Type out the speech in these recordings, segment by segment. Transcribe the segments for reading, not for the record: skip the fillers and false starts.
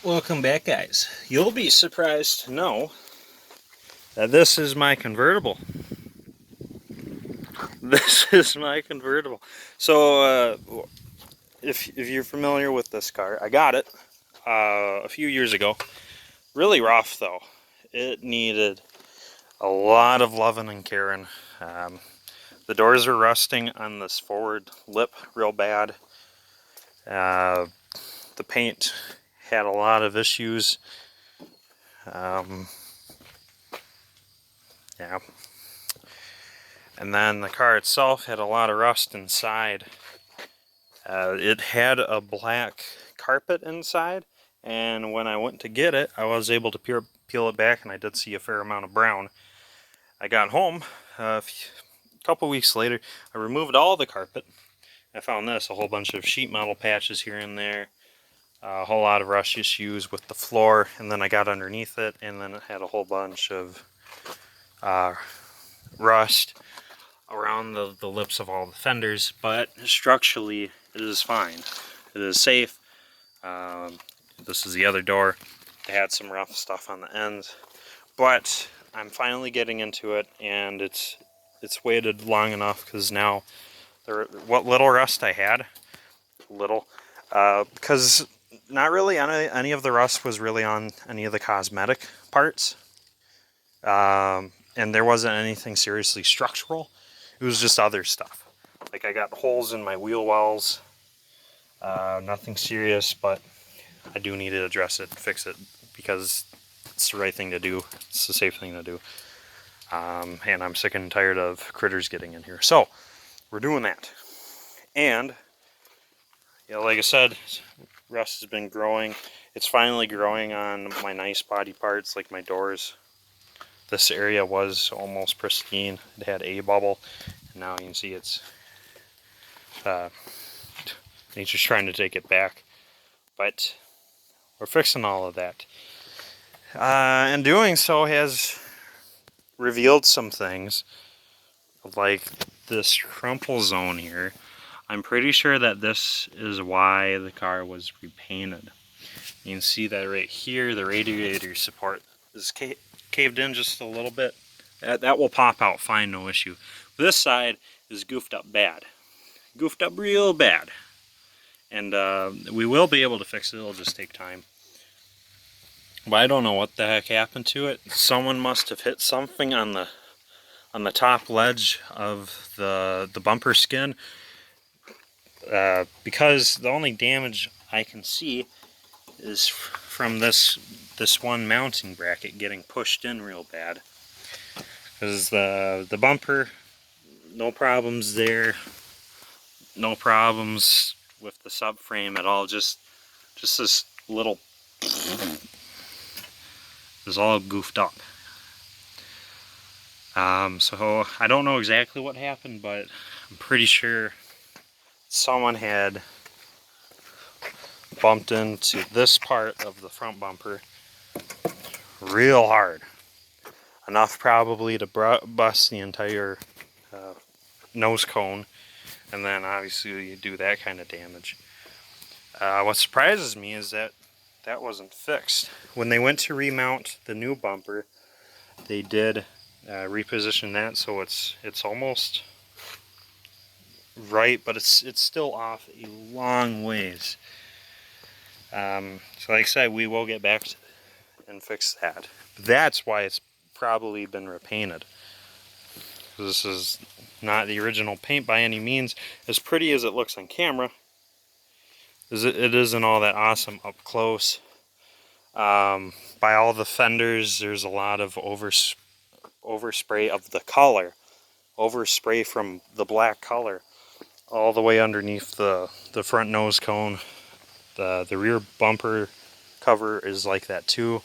Welcome back, guys. You'll be surprised to know that this is my convertible. This is my convertible. So, if you're familiar with this car, I got it a few years ago. Really rough though. It needed a lot of loving and caring. Um, the doors were rusting on this forward lip real bad. Uh, the paint had a lot of issues. Um, yeah. And then the car itself had a lot of rust inside. It had a black carpet inside, and when I went to get it, I was able to peel it back, and I did see a fair amount of brown. I got home a couple weeks later. I removed all the carpet. I found this, a whole bunch of sheet metal patches here and there, a whole lot of rust issues with the floor, and then I got underneath it, and then it had a whole bunch of rust around the lips of all the fenders, but structurally it is fine. It is safe. This is the other door. It had some rough stuff on the ends, but I'm finally getting into it, and it's waited long enough because now what little rust I had, because not really any of the rust was really on any of the cosmetic parts, and there wasn't anything seriously structural. It was just other stuff. Like I got holes in my wheel wells. Nothing serious, but I do need to address it, fix it, because it's the right thing to do. It's the safe thing to do. And I'm sick and tired of critters getting in here. So, we're doing that. And, yeah, like I said, rust has been growing. It's finally growing on my nice body parts, like my doors. This area was almost pristine. It had a bubble, and now you can see it's nature's trying to take it back. But we're fixing all of that. And doing so has revealed some things, like this crumple zone here. I'm pretty sure that this is why the car was repainted. You can see that right here, the radiator support is caved in just a little bit. That will pop out fine, no issue. This side is goofed up bad. Goofed up real bad. And we will be able to fix it, it'll just take time. But I don't know what the heck happened to it. Someone must have hit something on the top ledge of the bumper skin, because the only damage I can see is from this one mounting bracket getting pushed in real bad. Because the bumper, no problems there, no problems with the subframe at all. Just this little is all goofed up. So I don't know exactly what happened, but I'm pretty sure someone had bumped into this part of the front bumper real hard. Enough probably to bust the entire nose cone, and then obviously you do that kind of damage. What surprises me is that that wasn't fixed. When they went to remount the new bumper, they did reposition that so it's almost right, but it's still off a long ways. So like I said, we will get back to and fix that. That's why it's probably been repainted. This is not the original paint by any means. As pretty as it looks on camera, it isn't all that awesome up close. By all the fenders, there's a lot of overspray of the color. Overspray from the black color all the way underneath the front nose cone. The rear bumper cover is like that too.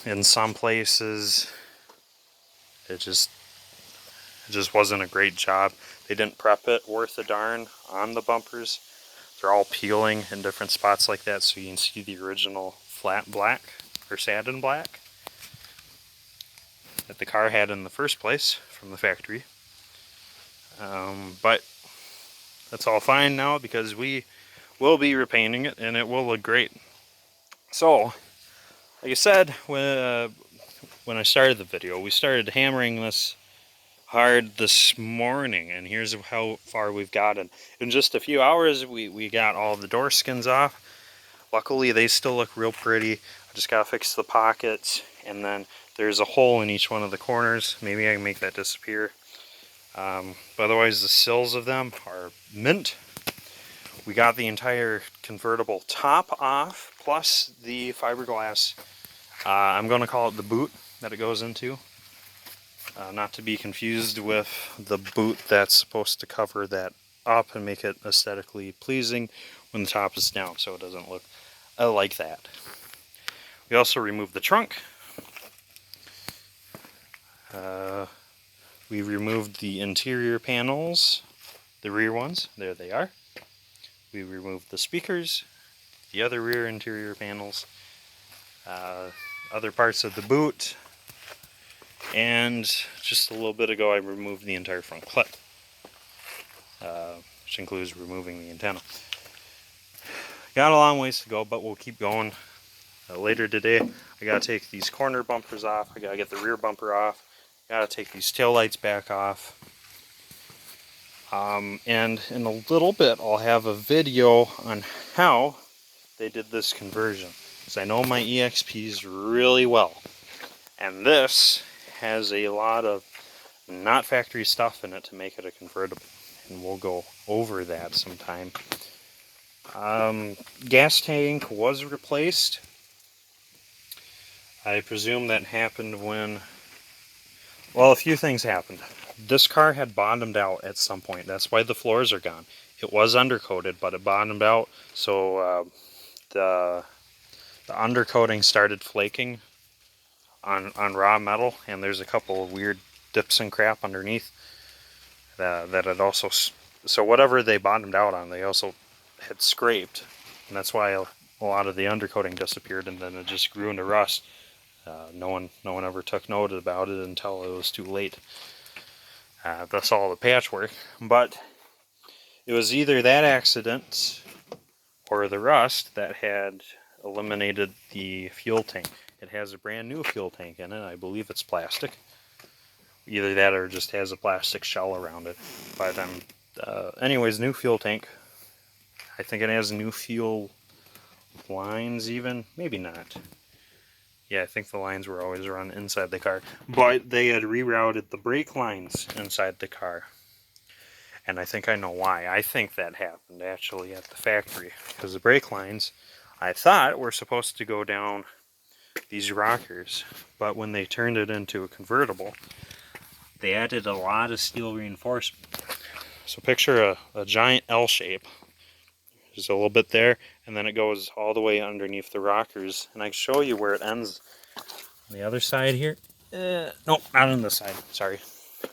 In some places, it just wasn't a great job. They didn't prep it worth a darn on the bumpers. They're all peeling in different spots like that, so you can see the original flat black or satin black that the car had in the first place from the factory. But that's all fine now because we will be repainting it and it will look great. So, like I said, when I started the video, we started hammering this hard this morning, and here's how far we've gotten. In just a few hours, we got all the door skins off. Luckily, they still look real pretty. I just gotta fix the pockets, and then there's a hole in each one of the corners. Maybe I can make that disappear. But otherwise, the sills of them are mint. We got the entire convertible top off, plus the fiberglass. I'm going to call it the boot that it goes into. Not to be confused with the boot that's supposed to cover that up and make it aesthetically pleasing when the top is down, so it doesn't look like that. We also removed the trunk. We removed the interior panels, the rear ones, there they are. We removed the speakers, the other rear interior panels, other parts of the boot, and just a little bit ago I removed the entire front clip, which includes removing the antenna. Got a long ways to go, but we'll keep going. Later today, I gotta take these corner bumpers off, I gotta get the rear bumper off, gotta take these tail lights back off. And in a little bit, I'll have a video on how they did this conversion, because I know my EXPs really well. And this has a lot of not factory stuff in it to make it a convertible, and we'll go over that sometime. Gas tank was replaced. I presume that happened when, well, a few things happened. This car had bottomed out at some point. That's why the floors are gone. It was undercoated, but it bottomed out, so the undercoating started flaking on raw metal, and there's a couple of weird dips and crap underneath that it also, so whatever they bottomed out on, they also had scraped, and that's why a lot of the undercoating disappeared, and then it just grew into rust. No one ever took note about it until it was too late. That's all the patchwork, but it was either that accident or the rust that had eliminated the fuel tank. It has a brand new fuel tank in it. I believe it's plastic. Either that or it just has a plastic shell around it. But anyways, new fuel tank. I think it has new fuel lines even. Maybe not. Yeah, I think the lines were always run inside the car. But they had rerouted the brake lines inside the car. And I think I know why. I think that happened actually at the factory. Because the brake lines, I thought, were supposed to go down these rockers. But when they turned it into a convertible, they added a lot of steel reinforcement. So picture a giant L shape. There's a little bit there, and then it goes all the way underneath the rockers. And I can show you where it ends on the other side here. Nope, not on this side, sorry.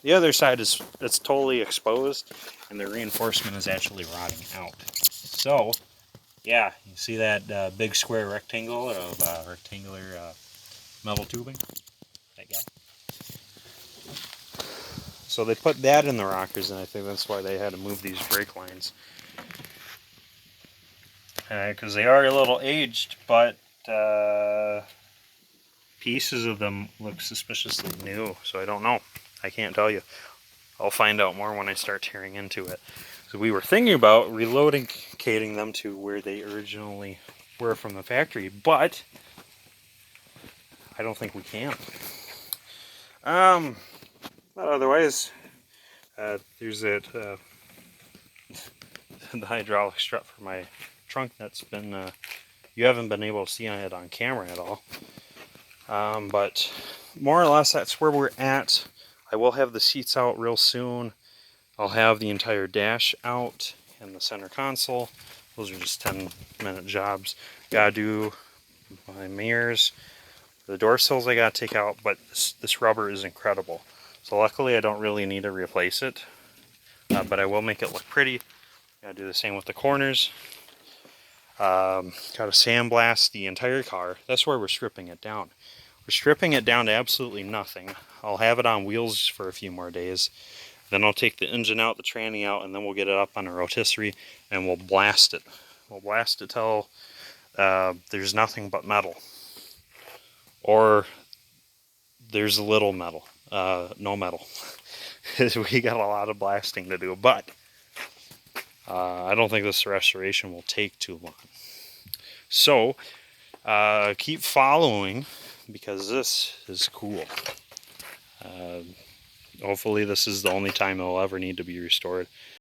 The other side is, it's totally exposed, and the reinforcement is actually rotting out. So, yeah, you see that big square rectangle of rectangular metal tubing? That guy. So they put that in the rockers, and I think that's why they had to move these brake lines. Because they are a little aged, but pieces of them look suspiciously new, so I don't know. I can't tell you. I'll find out more when I start tearing into it. So we were thinking about relocating them to where they originally were from the factory, but I don't think we can. But otherwise, there's that the hydraulic strut for my trunk that's been you haven't been able to see it on camera at all. But more or less that's where we're at. I will have the seats out real soon. I'll have the entire dash out and the center console. Those are just 10-minute jobs. Gotta do my mirrors. The door sills I gotta take out, but this rubber is incredible. So luckily I don't really need to replace it, but I will make it look pretty. Gotta do the same with the corners. Gotta sandblast the entire car. That's where we're stripping it down. We're stripping it down to absolutely nothing. I'll have it on wheels for a few more days. Then I'll take the engine out, the tranny out, and then we'll get it up on a rotisserie and we'll blast it. We'll blast it till there's nothing but metal. Or there's a little metal. No metal. We got a lot of blasting to do, but I don't think this restoration will take too long. So keep following, because this is cool. Hopefully this is the only time it'll ever need to be restored.